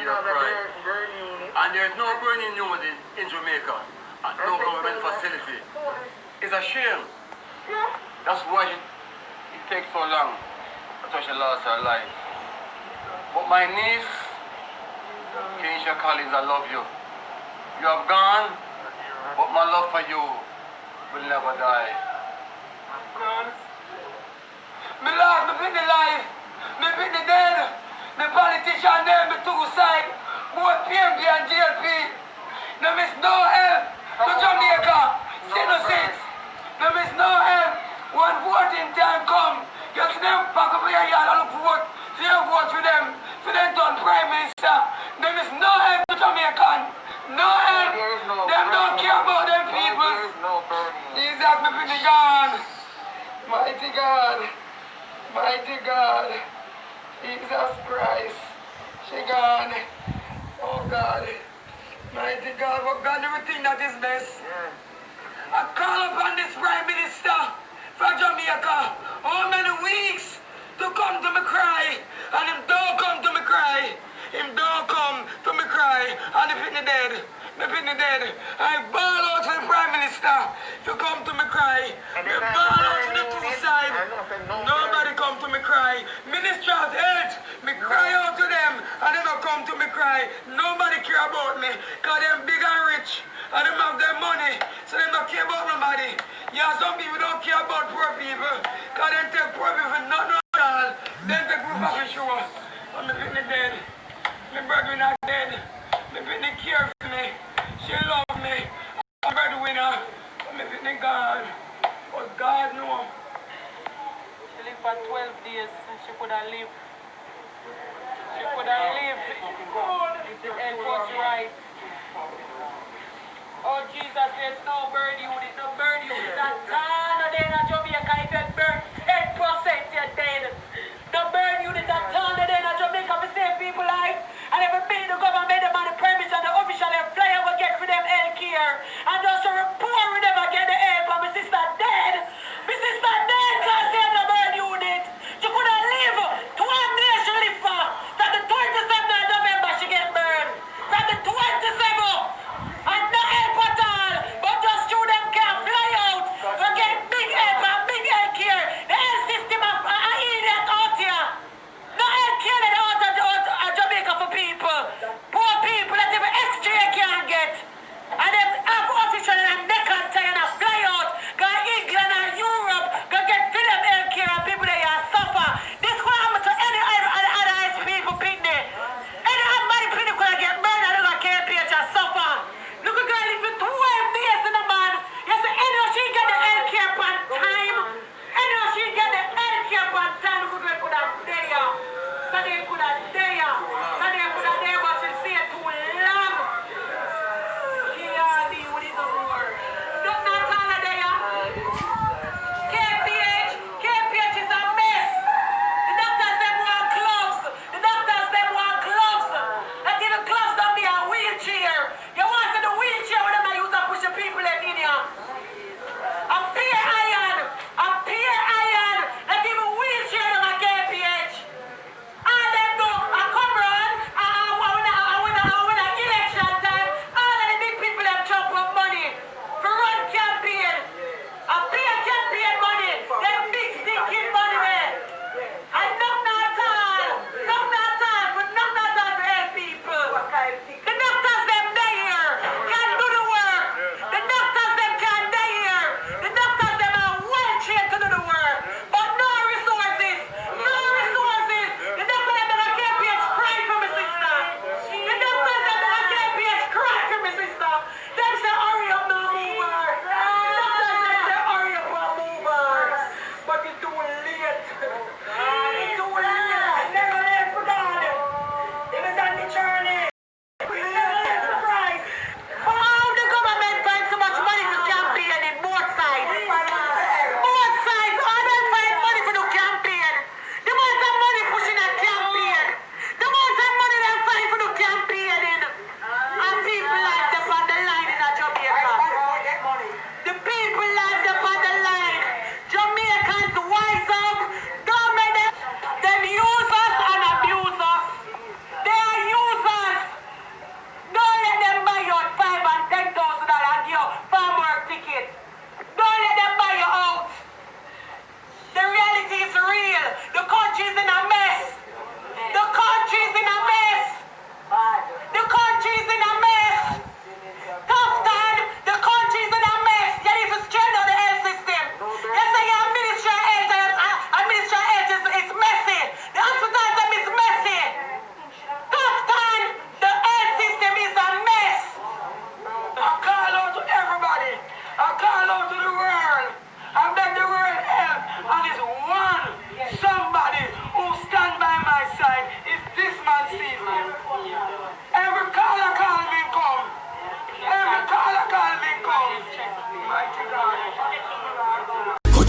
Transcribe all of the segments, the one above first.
your pride. And there's no burning unit in Jamaica. And no government facility. It's a shame. That's why it takes so long. That's why she lost her life. But my niece, Kerryan Collins, I love you. You have gone, but my love for you will never die. Me lost, me been alive, me been the dead, me politician there, me two side, both PMP and GLP. No miss no help to Jamaica, innocent. No miss no help when voting time come. You see them back up here, y'all look vote. So you vote for them done Prime Minister. No miss no help to Jamaican. No help. Them don't care about them people. Jesus, me been gone. Mighty God. Mighty God, Jesus Christ, she gone. Oh God, mighty God, what God everything that is best. I call upon this Prime Minister for Jamaica, how many weeks to come to me cry, and him don't come to me cry. Him don't come to me cry, and if he dead. Me been dead. I ball out to the Prime Minister to come to me cry. Me ball out to the two side. Nobody come to me cry. Minister of Health, me cry out to them and they don't come to me cry. Nobody care about me because them big and rich and them have their money so they don't care about nobody. Yeah, some people don't care about poor people because they take poor people for nothing at all. They take people for sure. But me been dead. My brother not dead. Me been care for me. She love me. I'm a breadwinner. I'm a God. But God knows. She lived for 12 days and she could have lived. She could have lived if the end was right. Oh Jesus, there's no bird unit, no bird unit. That time of day in Jamaica, if you burn 10%, you're dead. No bird unit at time of day in Jamaica, we save people life. And every minute the government made them on the permits and the official flyer will get for them health care. And just to report we never get the help and my sister dead. My sister dead because they have no bird unit. She could have lived to one day she lived for. That the 27th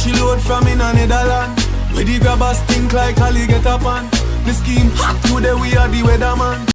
she load from in a Netherland. Where the grabbers think like Ali get up on. The scheme hot today, we are the weatherman.